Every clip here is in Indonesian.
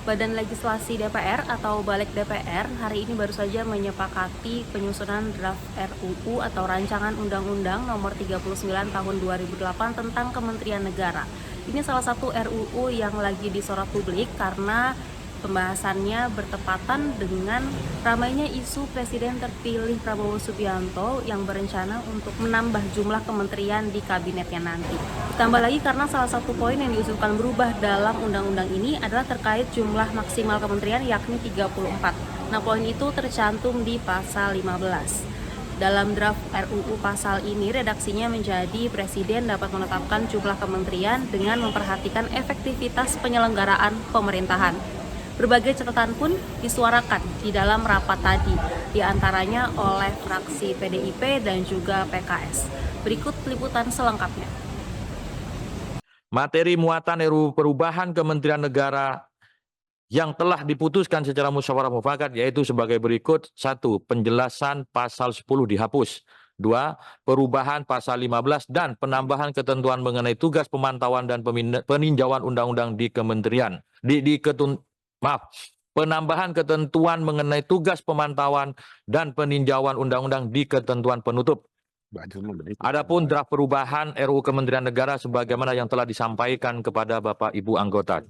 Badan Legislasi DPR atau Balik DPR hari ini baru saja menyepakati penyusunan draft RUU atau Rancangan Undang-Undang Nomor 39 Tahun 2008 tentang Kementerian Negara. Ini salah satu RUU yang lagi disorot publik karena pembahasannya bertepatan dengan ramainya isu Presiden terpilih Prabowo Subianto yang berencana untuk menambah jumlah kementerian di kabinetnya nanti. Ditambah lagi karena salah satu poin yang diusulkan berubah dalam undang-undang ini adalah terkait jumlah maksimal kementerian yakni 34. Nah, poin itu tercantum di pasal 15. Dalam draft RUU pasal ini redaksinya menjadi Presiden dapat menetapkan jumlah kementerian dengan memperhatikan efektivitas penyelenggaraan pemerintahan. Berbagai catatan pun disuarakan di dalam rapat tadi, diantaranya oleh fraksi PDIP dan juga PKS. Berikut liputan selengkapnya. Materi muatan RUU perubahan Kementerian Negara yang telah diputuskan secara musyawarah mufakat yaitu sebagai berikut. 1. Penjelasan pasal 10 dihapus. 2. Perubahan pasal 15 dan penambahan ketentuan mengenai tugas pemantauan dan peninjauan undang-undang di kementerian. Penambahan ketentuan mengenai tugas pemantauan dan peninjauan undang-undang di ketentuan penutup. Adapun draft perubahan RUU Kementerian Negara sebagaimana yang telah disampaikan kepada Bapak Ibu anggota.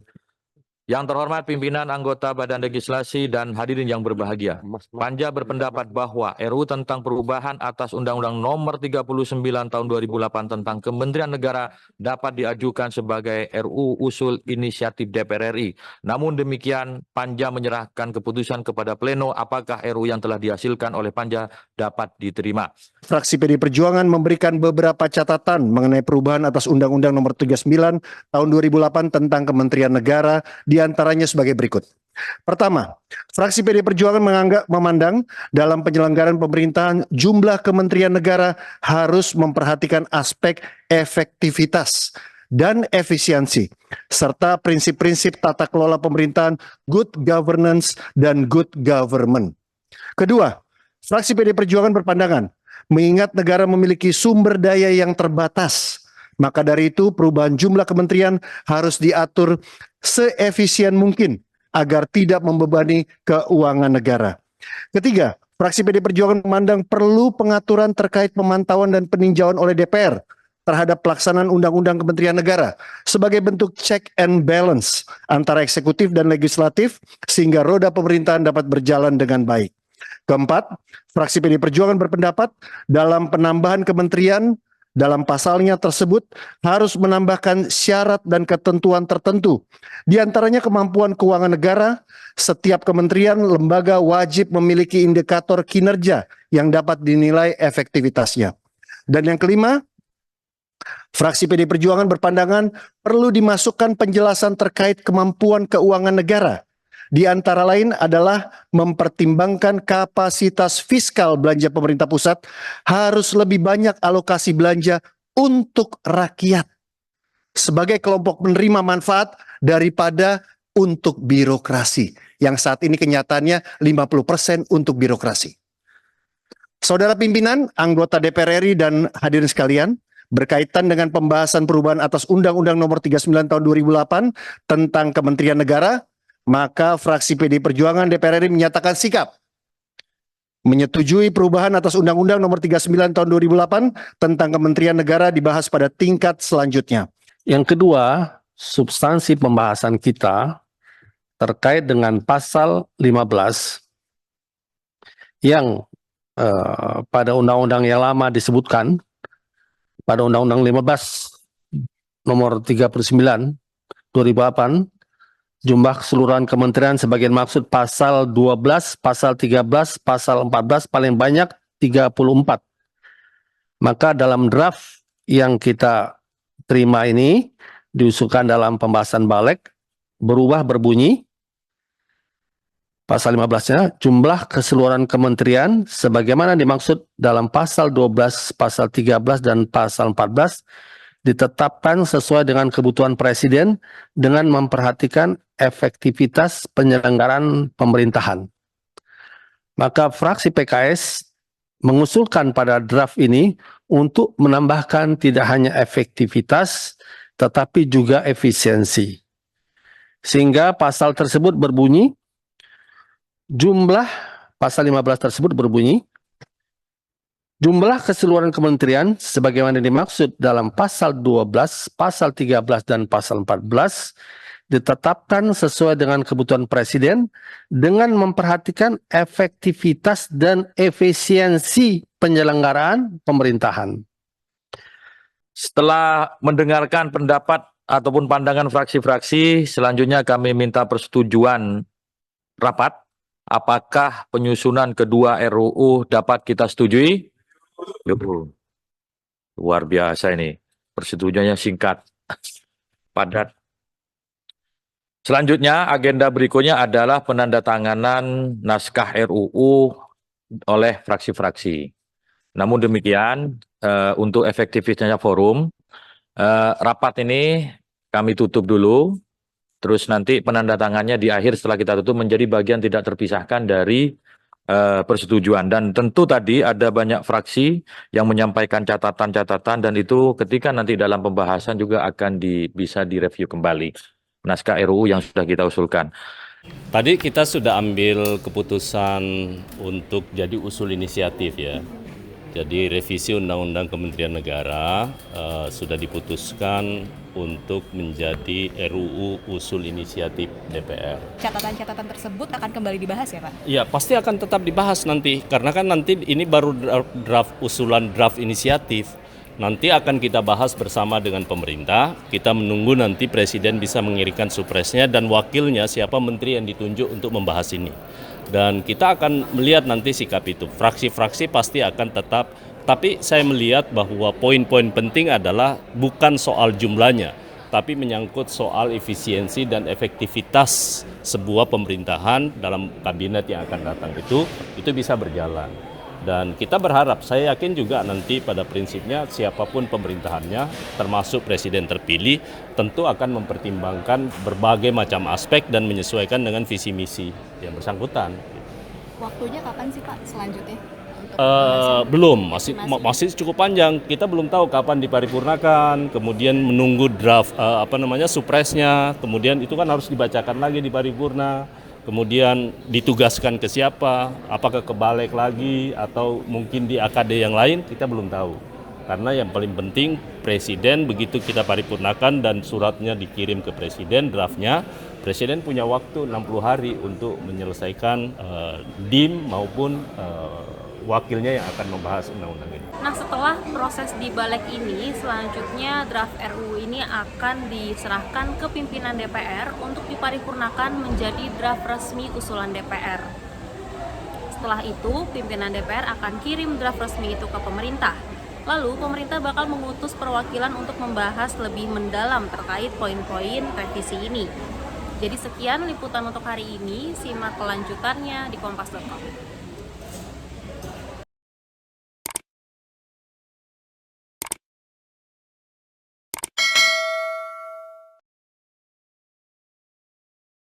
Yang terhormat pimpinan anggota Badan Legislasi dan hadirin yang berbahagia. Panja berpendapat bahwa RUU tentang perubahan atas Undang-Undang Nomor 39 Tahun 2008 tentang Kementerian Negara dapat diajukan sebagai RUU usul inisiatif DPR RI. Namun demikian, Panja menyerahkan keputusan kepada Pleno apakah RUU yang telah dihasilkan oleh Panja dapat diterima. Fraksi PD Perjuangan memberikan beberapa catatan mengenai perubahan atas Undang-Undang Nomor 39 Tahun 2008 tentang Kementerian Negara, di antaranya sebagai berikut. Pertama, fraksi PD Perjuangan memandang dalam penyelenggaraan pemerintahan jumlah kementerian negara harus memperhatikan aspek efektivitas dan efisiensi serta prinsip-prinsip tata kelola pemerintahan, good governance dan good government. Kedua, fraksi PD Perjuangan berpandangan mengingat negara memiliki sumber daya yang terbatas, maka dari itu perubahan jumlah kementerian harus diatur seefisien mungkin agar tidak membebani keuangan negara. Ketiga, fraksi PD Perjuangan memandang perlu pengaturan terkait pemantauan dan peninjauan oleh DPR terhadap pelaksanaan Undang-Undang Kementerian Negara sebagai bentuk check and balance antara eksekutif dan legislatif sehingga roda pemerintahan dapat berjalan dengan baik. Keempat, fraksi PD Perjuangan berpendapat dalam penambahan kementerian dalam pasalnya tersebut harus menambahkan syarat dan ketentuan tertentu. Di antaranya kemampuan keuangan negara, setiap kementerian lembaga wajib memiliki indikator kinerja yang dapat dinilai efektivitasnya. Dan yang kelima, fraksi PD Perjuangan berpandangan perlu dimasukkan penjelasan terkait kemampuan keuangan negara. Di antara lain adalah mempertimbangkan kapasitas fiskal belanja pemerintah pusat harus lebih banyak alokasi belanja untuk rakyat sebagai kelompok penerima manfaat daripada untuk birokrasi yang saat ini kenyataannya 50% untuk birokrasi. Saudara pimpinan, anggota DPR RI dan hadirin sekalian, berkaitan dengan pembahasan perubahan atas Undang-Undang Nomor 39 Tahun 2008 tentang Kementerian Negara, maka fraksi PD Perjuangan DPR RI menyatakan sikap menyetujui perubahan atas Undang-Undang Nomor 39 Tahun 2008 tentang Kementerian Negara dibahas pada tingkat selanjutnya. Yang kedua, substansi pembahasan kita terkait dengan pasal 15 yang pada undang-undang yang lama disebutkan pada Undang-Undang 15 Nomor 39 2008 jumlah keseluruhan kementerian sebagian maksud pasal 12, pasal 13, pasal 14 paling banyak 34. Maka dalam draft yang kita terima ini diusulkan dalam pembahasan balik berubah berbunyi pasal 15-nya jumlah keseluruhan kementerian sebagaimana dimaksud dalam pasal 12, pasal 13 dan pasal 14 ditetapkan sesuai dengan kebutuhan Presiden dengan memperhatikan efektivitas penyelenggaraan pemerintahan. Maka fraksi PKS mengusulkan pada draft ini untuk menambahkan tidak hanya efektivitas, tetapi juga efisiensi. Sehingga pasal tersebut berbunyi, pasal 15 tersebut berbunyi, jumlah keseluruhan kementerian sebagaimana dimaksud dalam pasal 12, pasal 13, dan pasal 14 ditetapkan sesuai dengan kebutuhan Presiden dengan memperhatikan efektivitas dan efisiensi penyelenggaraan pemerintahan. Setelah mendengarkan pendapat ataupun pandangan fraksi-fraksi, selanjutnya kami minta persetujuan rapat. Apakah penyusunan kedua RUU dapat kita setujui? Luar biasa ini. Persetujuannya singkat, padat. Selanjutnya, agenda berikutnya adalah penandatanganan naskah RUU oleh fraksi-fraksi. Namun demikian, untuk efektivitasnya forum, rapat ini kami tutup dulu, terus nanti penandatangannya di akhir setelah kita tutup menjadi bagian tidak terpisahkan dari persetujuan. Dan tentu tadi ada banyak fraksi yang menyampaikan catatan-catatan dan itu ketika nanti dalam pembahasan juga akan bisa direview kembali naskah RUU yang sudah kita usulkan. Tadi kita sudah ambil keputusan untuk jadi usul inisiatif ya. Jadi revisi Undang-Undang Kementerian Negara sudah diputuskan untuk menjadi RUU usul inisiatif DPR. Catatan-catatan tersebut akan kembali dibahas ya Pak? Iya, pasti akan tetap dibahas nanti. Karena kan nanti ini baru usulan draft inisiatif. Nanti akan kita bahas bersama dengan pemerintah. Kita menunggu nanti Presiden bisa mengirimkan supresnya dan wakilnya siapa menteri yang ditunjuk untuk membahas ini. Dan kita akan melihat nanti sikap itu. Fraksi-fraksi pasti akan tetap, tapi saya melihat bahwa poin-poin penting adalah bukan soal jumlahnya, tapi menyangkut soal efisiensi dan efektivitas sebuah pemerintahan dalam kabinet yang akan datang itu bisa berjalan. Dan kita berharap, saya yakin juga nanti pada prinsipnya siapapun pemerintahannya, termasuk presiden terpilih, tentu akan mempertimbangkan berbagai macam aspek dan menyesuaikan dengan visi misi yang bersangkutan. Waktunya kapan sih Pak selanjutnya? Belum, masih cukup panjang. Kita belum tahu kapan diparipurnakan, kemudian menunggu draft supresnya, kemudian itu kan harus dibacakan lagi di paripurna. Kemudian ditugaskan ke siapa, apakah ke Balik lagi atau mungkin di AKD yang lain, kita belum tahu. Karena yang paling penting Presiden begitu kita paripurnakan dan suratnya dikirim ke Presiden, draftnya, Presiden punya waktu 60 hari untuk menyelesaikan DIM maupun wakilnya yang akan membahas undang-undang ini. Nah, setelah proses di Balik ini, selanjutnya draft RUU ini akan diserahkan ke pimpinan DPR untuk diparipurnakan menjadi draft resmi usulan DPR. Setelah itu, pimpinan DPR akan kirim draft resmi itu ke pemerintah. Lalu, pemerintah bakal mengutus perwakilan untuk membahas lebih mendalam terkait poin-poin revisi ini. Jadi sekian liputan untuk hari ini, simak kelanjutannya di kompas.com.